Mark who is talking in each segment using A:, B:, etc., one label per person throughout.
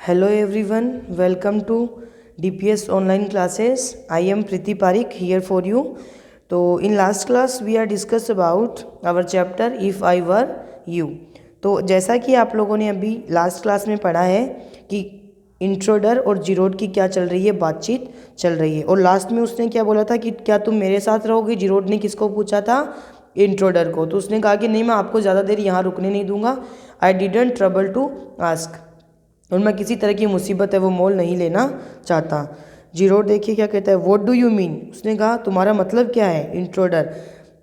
A: Hello everyone, welcome to DPS online classes. I am Priti Parikh here for you. So in last class we are discussed about our chapter If I Were You. तो जैसा कि आप लोगों ने अभी last class में पढ़ा है कि इंट्रोडर और जीरोड की क्या चल रही है, बातचीत चल रही है। और लास्ट में उसने क्या बोला था कि क्या तुम मेरे साथ रहोगे। जीरोड ने किसको पूछा था? इंट्रोडर को। तो उसने कहा कि नहीं, मैं आपको ज़्यादा देर यहाँ रुकने नहीं दूंगा। I didn't trouble to ask, और मैं किसी तरह की मुसीबत है वो मोल नहीं लेना चाहता। जीरोड देखिए क्या कहता है, व्हाट डू यू मीन। उसने कहा तुम्हारा मतलब क्या है। Intruder,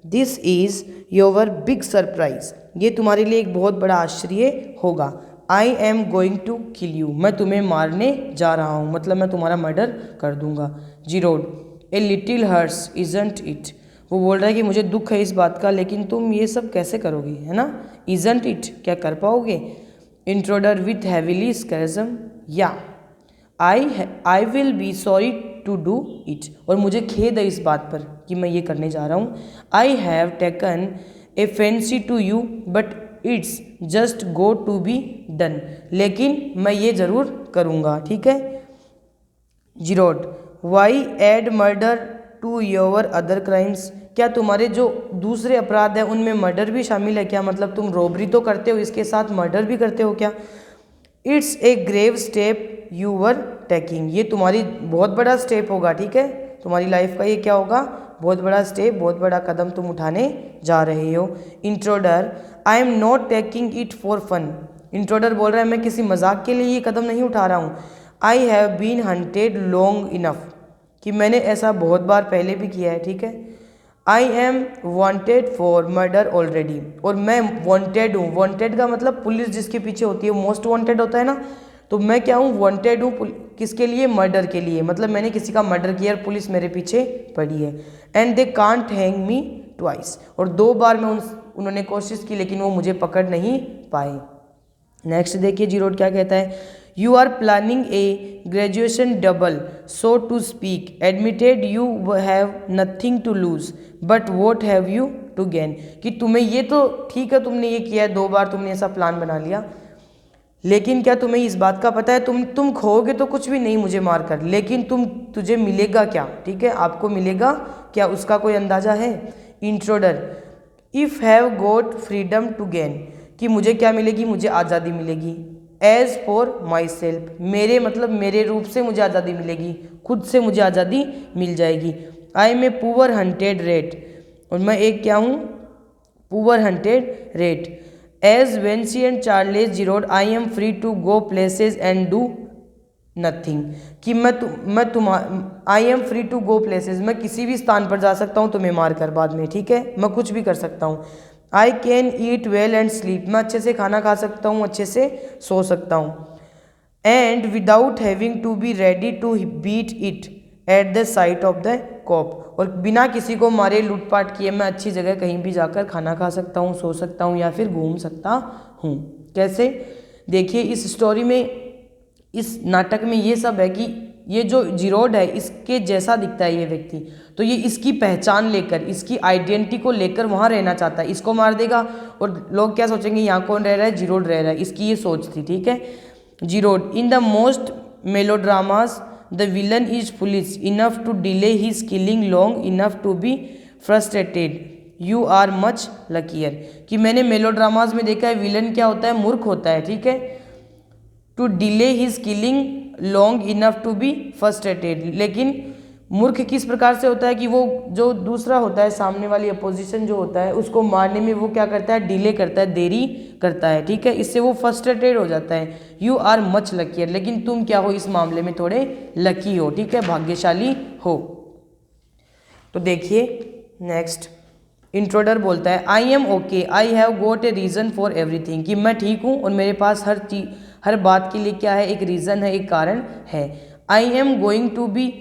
A: this is your big surprise, ये तुम्हारे लिए एक बहुत बड़ा आश्चर्य होगा। I am going to kill you, मैं तुम्हें मारने जा रहा हूँ, मतलब मैं तुम्हारा मर्डर कर दूंगा। Girod, a little hurts isn't it, वो बोल रहा है कि मुझे दुख है इस बात का, लेकिन तुम ये सब कैसे करोगी, है ना। इजंट इट, क्या कर पाओगे। इंट्रोडर विथ हैविली स्कैजम, या I will be sorry to do it, और मुझे खेद है इस बात पर कि मैं ये करने जा रहा हूँ। I have taken a fancy to you but it's just go to be done, लेकिन मैं ये ज़रूर करूँगा, ठीक है। Girod, why add murder to your other crimes, क्या तुम्हारे जो दूसरे अपराध हैं उनमें मर्डर भी शामिल है क्या, मतलब तुम रॉबरी तो करते हो, इसके साथ मर्डर भी करते हो क्या। It's a grave step you were taking, ये तुम्हारी बहुत बड़ा स्टेप होगा, ठीक है। तुम्हारी लाइफ का ये क्या होगा, बहुत बड़ा स्टेप, बहुत बड़ा कदम तुम उठाने जा रहे हो। Intruder, I am not taking it for fun, intruder बोल रहा है मैं किसी मजाक के लिए ये कदम नहीं उठा रहा हूँ। I have been hunted long enough, कि मैंने ऐसा बहुत बार पहले भी किया है, ठीक है। I M wanted for murder already, और मैं वॉन्टेड हूँ। वॉन्टेड का मतलब पुलिस जिसके पीछे होती है, मोस्ट वॉन्टेड होता है ना, तो मैं क्या हूँ, वॉन्टेड हूँ किसके लिए, मर्डर के लिए, मतलब मैंने किसी का मर्डर किया और पुलिस मेरे पीछे पड़ी है। And they can't hang me twice, और दो बार मैं उन्होंने कोशिश की लेकिन वो मुझे पकड़ नहीं पाए। नेक्स्ट देखिए जीरोड क्या कहता है, you are planning a graduation double so to speak, admitted you have nothing to lose but what have you to gain, कि तुम्हें ये तो ठीक है, तुमने ये किया है, दो बार तुमने ऐसा प्लान बना लिया, लेकिन क्या तुम्हें इस बात का पता है तुम खोओगे तो कुछ भी नहीं मुझे मार कर, लेकिन तुझे मिलेगा क्या, ठीक है, आपको मिलेगा क्या, उसका कोई अंदाजा है। Intruder, if have got freedom to gain, कि मुझे क्या मिलेगी, मुझे आज़ादी मिलेगी। एज फॉर माई सेल्फ, मेरे मतलब मेरे रूप से मुझे आज़ादी मिलेगी, खुद से मुझे आज़ादी मिल जाएगी। I am a poor hunted rat, और मैं एक क्या हूँ, poor hunted rat. As Vancy and Charles Girod, I am free to go places and do nothing, कि I am free to go places, मैं किसी भी स्थान पर जा सकता हूँ तुम्हें मार कर बाद में, ठीक है, मैं कुछ भी कर सकता हूँ। I can eat well and sleep, मैं अच्छे से खाना खा सकता हूँ, अच्छे से सो सकता हूँ। And without having to be ready to beat it at the sight of the cop, और बिना किसी को मारे लूटपाट किए मैं अच्छी जगह कहीं भी जाकर खाना खा सकता हूँ, सो सकता हूँ या फिर घूम सकता हूँ। कैसे, देखिए इस स्टोरी में, इस नाटक में ये सब है कि ये जो जीरोड है इसके जैसा दिखता है ये व्यक्ति, तो ये इसकी पहचान लेकर, इसकी आइडेंटिटी को लेकर वहाँ रहना चाहता है, इसको मार देगा और लोग क्या सोचेंगे, यहाँ कौन रह रहा है, जीरोड रह रहा है, इसकी ये सोच थी, ठीक है। Girod, in the most melodramas the villain is foolish enough to delay his killing long enough to be frustrated, you are much luckier, कि मैंने मेलोड्रामाज में देखा है विलन क्या होता है, मूर्ख होता है, ठीक है। To delay his killing long enough to be frustrated, लेकिन मूर्ख किस प्रकार से होता है कि वो जो दूसरा होता है, सामने वाली अपोजिशन जो होता है, उसको मारने में वो क्या करता है, डिले करता है, देरी करता है, ठीक है, इससे वो फ्रस्ट्रेटेड हो जाता है। यू आर मच लकीयर, लेकिन तुम क्या हो, इस मामले में थोड़े लकी हो, ठीक है, भाग्यशाली हो। तो देखिए नेक्स्ट, इंट्रोडर बोलता है, I M okay I have goat a reason for everything, कि मैं ठीक हूँ और मेरे पास हर बात के लिए क्या है, एक रीज़न है, एक कारण है। I am going to be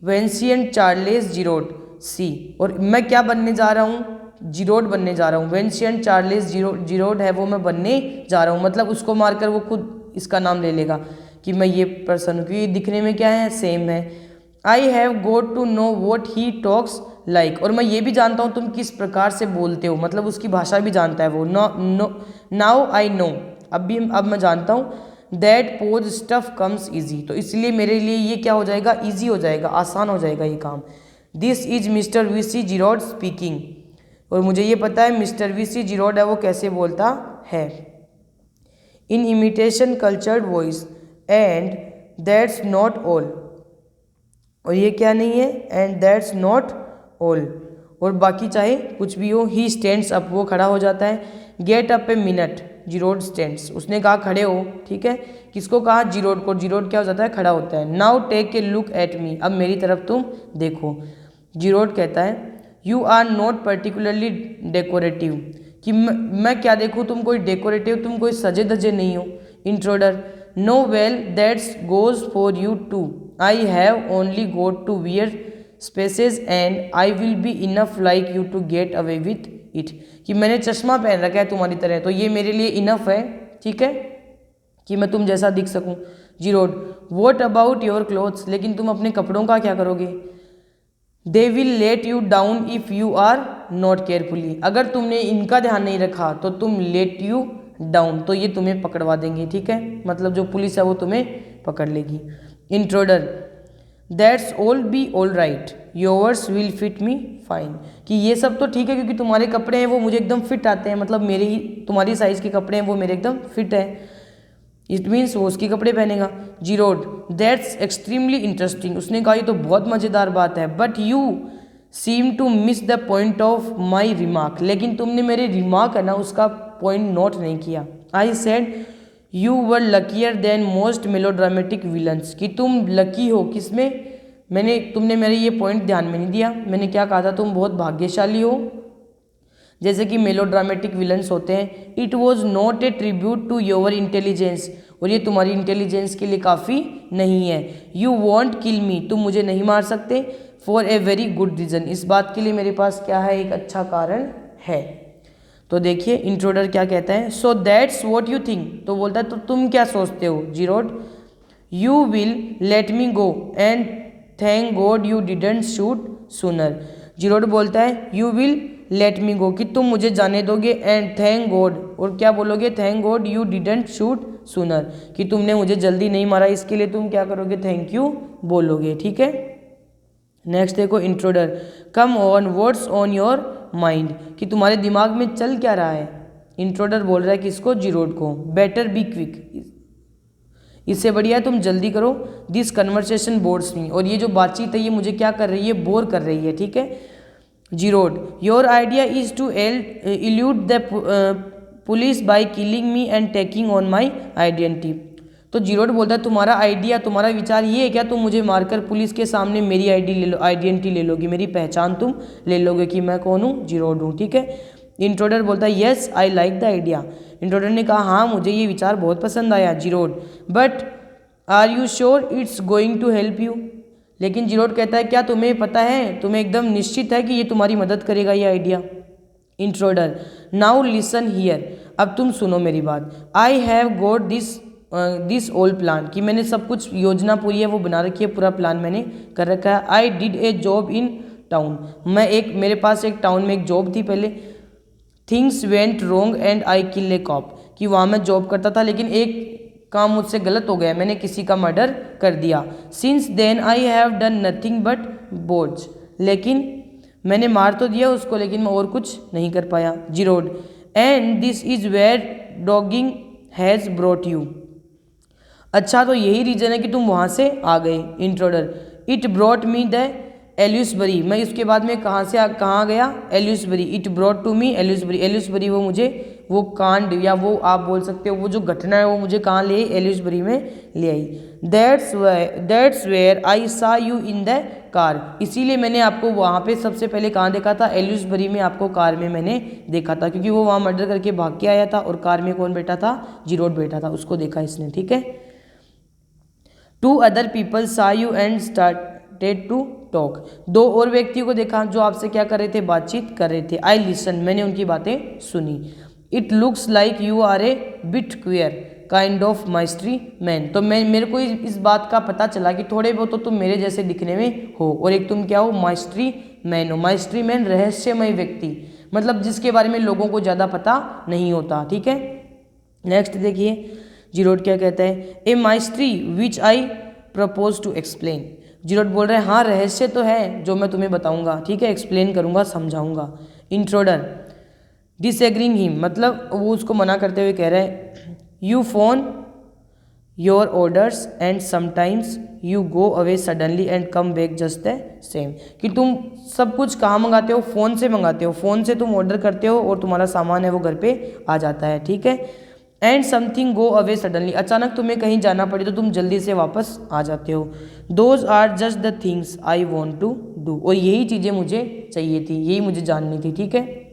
A: Vancian Charles Girod see, और मैं क्या बनने जा रहा हूँ, जीरोड बनने जा रहा हूँ। वेंसियन चार्लेस जीरोड है वो मैं बनने जा रहा हूँ, मतलब उसको मारकर वो खुद इसका नाम ले लेगा कि मैं ये पर्सन हूँ, क्योंकि दिखने में क्या है, सेम है। I have got to know what he talks like, और मैं ये भी जानता हूँ तुम किस प्रकार से बोलते हो, मतलब उसकी भाषा भी जानता है वो। नाउ आई नो, अब मैं जानता हूँ। That pose stuff comes easy, तो इसलिए मेरे लिए ये क्या हो जाएगा, ईजी हो जाएगा, आसान हो जाएगा ये काम। This is mister V C Girod speaking, और मुझे ये पता है मिस्टर वी सी जिरोड है वो कैसे बोलता है। इन imitation cultured voice and that's not all, और ये क्या नहीं है, एंड दैट्स नॉट ऑल, और बाकी चाहे कुछ भी हो। ही स्टैंड्स अप, वो खड़ा हो जाता है। Get up a minute, Girod stands, उसने कहा खड़े हो, ठीक है, किसको कहा, जिरोड को। जिरोड क्या हो जाता है, खड़ा होता है। Now take a look at me, अब मेरी तरफ तुम देखो। जिरोड कहता है you are not particularly decorative, कि मैं क्या देखूँ, तुम कोई डेकोरेटिव, तुम कोई सजे धजे नहीं हो। Intruder no well that's goes for you too, I have only got to wear specs and I will be enough like you to get away with it, कि मैंने चश्मा पहन रखा है तुम्हारी तरह, तो ये मेरे लिए इनफ है, ठीक है, कि मैं तुम जैसा दिख सकूं। जिरोड वॉट अबाउट योर क्लोथ्स, लेकिन तुम अपने कपड़ों का क्या करोगे। They will let you down if you are not carefully, अगर तुमने इनका ध्यान नहीं रखा तो तुम लेट यू डाउन, तो ये तुम्हें पकड़वा देंगे, ठीक है, मतलब जो पुलिस है वो तुम्हें पकड़ लेगी। Intruder that's all be all right, yours will fit me fine, कि ये सब तो ठीक है क्योंकि तुम्हारे कपड़े हैं वो मुझे एकदम फिट आते हैं, मतलब मेरे ही तुम्हारी साइज़ के कपड़े हैं वो मेरे एकदम फिट है, इट मीन्स वो उसके कपड़े पहनेगा। जिरोड दैट्स एक्सट्रीमली इंटरेस्टिंग, उसने कहा ये तो बहुत मज़ेदार बात है। But you seem to miss the point of my remark, लेकिन तुमने मेरे रिमार्क है ना उसका पॉइंट नोट नहीं किया। I said you were luckier than most melodramatic villains, कि तुम लकी हो किसमें, तुमने मेरे ये पॉइंट ध्यान में नहीं दिया। मैंने क्या कहा था, तुम बहुत भाग्यशाली हो, जैसे कि मेलोड्रामेटिक विलन्स होते हैं। It was not a tribute to your intelligence, और ये तुम्हारी इंटेलिजेंस के लिए काफ़ी नहीं है। यू वॉन्ट किल मी, तुम मुझे नहीं मार सकते। For a very good reason, इस बात के लिए मेरे पास क्या है, एक अच्छा कारण है। तो देखिए इंट्रोडर क्या कहता है, so that's what you think, तो बोलता है तो तुम क्या सोचते हो। Girod you will let me go and thank God you didn't shoot sooner, Girod बोलता है you will let me go, कि तुम मुझे जाने दोगे, एंड थैंक गॉड, और क्या बोलोगे, thank God you didn't shoot sooner, कि तुमने मुझे जल्दी नहीं मारा, इसके लिए तुम क्या करोगे, थैंक यू बोलोगे, ठीक है। नेक्स्ट देखो intruder come on what's on your mind, कि तुम्हारे दिमाग में चल क्या रहा है। इंट्रोडर बोल रहा है किसको, जिरोड को। बेटर बी क्विक, इससे बढ़िया तुम जल्दी करो। दिस कन्वर्सेशन बोर्ड्स मी, और ये जो बातचीत है ये मुझे क्या कर रही है, बोर कर रही है, ठीक है। Girod your idea is to elude the police by killing me and taking on my identity, तो जिरोड बोलता है तुम्हारा आइडिया, तुम्हारा विचार ये है क्या, तुम मुझे मारकर पुलिस के सामने मेरी आइडेंटिटी ले लोगी, मेरी पहचान तुम ले लोगे कि मैं कौन हूँ, जिरोड हूँ, ठीक है। इंट्रोडर बोलता है yes I like the idea, intruder ने कहा हाँ मुझे ये विचार बहुत पसंद आया। Girod but are you sure it's going to help you, लेकिन जिरोड कहता है क्या तुम्हें पता है, तुम्हें एकदम निश्चित है कि ये तुम्हारी मदद करेगा ये idea. Intruder now listen here, अब तुम सुनो मेरी बात। आई हैव गॉट दिस ओल प्लान, कि मैंने सब कुछ योजना पूरी है वो बना रखी है, पूरा प्लान मैंने कर रखा है। I did a job in town, मेरे पास एक टाउन में एक जॉब थी पहले। Things went wrong and I kill a cop, कि वहाँ मैं जॉब करता था लेकिन एक काम मुझसे गलत हो गया, मैंने किसी का मर्डर कर दिया। Since then I have done nothing but booze, लेकिन मैंने मार तो दिया उसको लेकिन मैं और कुछ नहीं कर पाया। Girod and this is where dogging has brought you, अच्छा तो यही रीज़न है कि तुम वहाँ से आ गए। Intruder it brought me the Aylesbury, मैं इसके बाद में कहाँ गया, Aylesbury. It brought to me Aylesbury, Aylesbury वो मुझे वो कांड या वो आप बोल सकते हो वो जो घटना है वो मुझे कहाँ ले आई, एल्यूसबरी में ले आई। दैट्स वेयर आई सा यू इन द कार, इसीलिए मैंने आपको वहाँ पे सबसे पहले कहाँ देखा था, एल्यूसबरी में आपको कार में मैंने देखा था, क्योंकि वो वहाँ मर्डर करके भाग के आया था और कार में कौन बैठा था, जिरोड बैठा था, उसको देखा इसने, ठीक है। Two other people saw you and started to talk, दो और व्यक्तियों को देखा जो आपसे क्या कर रहे थे, बातचीत कर रहे थे। आई लिसन, मैंने उनकी बातें सुनी। It looks like you are a bit queer kind of mystery man, तो मेरे को इस बात का पता चला कि थोड़े बहुत तो तुम मेरे जैसे दिखने में हो, और एक तुम क्या हो, माइस्ट्री मैन हो। माइस्ट्री मैन रहस्यमय व्यक्ति, मतलब जिसके बारे में लोगों को ज़्यादा पता नहीं होता, ठीक है। नेक्स्ट देखिए जीरोड क्या कहता है, ए माइस्ट्री विच आई प्रपोज टू एक्सप्लेन। जीरोड बोल रहा है हाँ रहस्य तो है जो मैं तुम्हें बताऊंगा, ठीक है, एक्सप्लेन करूंगा, समझाऊंगा। इंट्रोडर डिसएग्रीइंग हिम, मतलब वो उसको मना करते हुए कह रहा है, you phone your orders and sometimes you go away suddenly and come back just the same, कि तुम सब कुछ कहाँ मंगाते हो, फ़ोन से मंगाते हो, फ़ोन से तुम ऑर्डर करते हो और तुम्हारा सामान है वो घर पे आ जाता है, ठीक है। And something go away suddenly, अचानक तुम्हें कहीं जाना पड़े तो तुम जल्दी से वापस आ जाते हो। Those are just the things I want to do, और यही चीज़ें मुझे चाहिए थी, यही मुझे जाननी थी, ठीक है।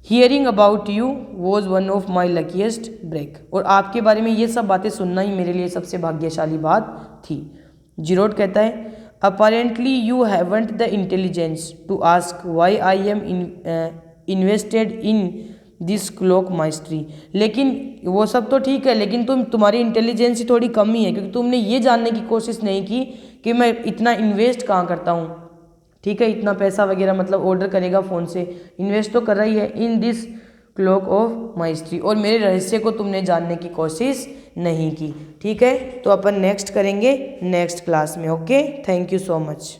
A: Hearing about you was one of my luckiest break, और आपके बारे में ये सब बातें सुनना ही मेरे लिए सबसे भाग्यशाली बात थी। जीरोड कहता है, apparently you haven't the intelligence to ask why I am invested in this clock mystery, लेकिन वो सब तो ठीक है, लेकिन तुम्हारी इंटेलिजेंस थोड़ी कम ही है, क्योंकि तुमने ये जानने की कोशिश नहीं की कि मैं इतना इन्वेस्ट कहाँ करता हूँ, ठीक है, इतना पैसा वगैरह, मतलब ऑर्डर करेगा फ़ोन से, इन्वेस्ट तो कर रही है इन दिस क्लॉक ऑफ माइस्ट्री, और मेरे रहस्य को तुमने जानने की कोशिश नहीं की, ठीक है। तो अपन नेक्स्ट करेंगे नेक्स्ट क्लास में। Okay, thank you so much.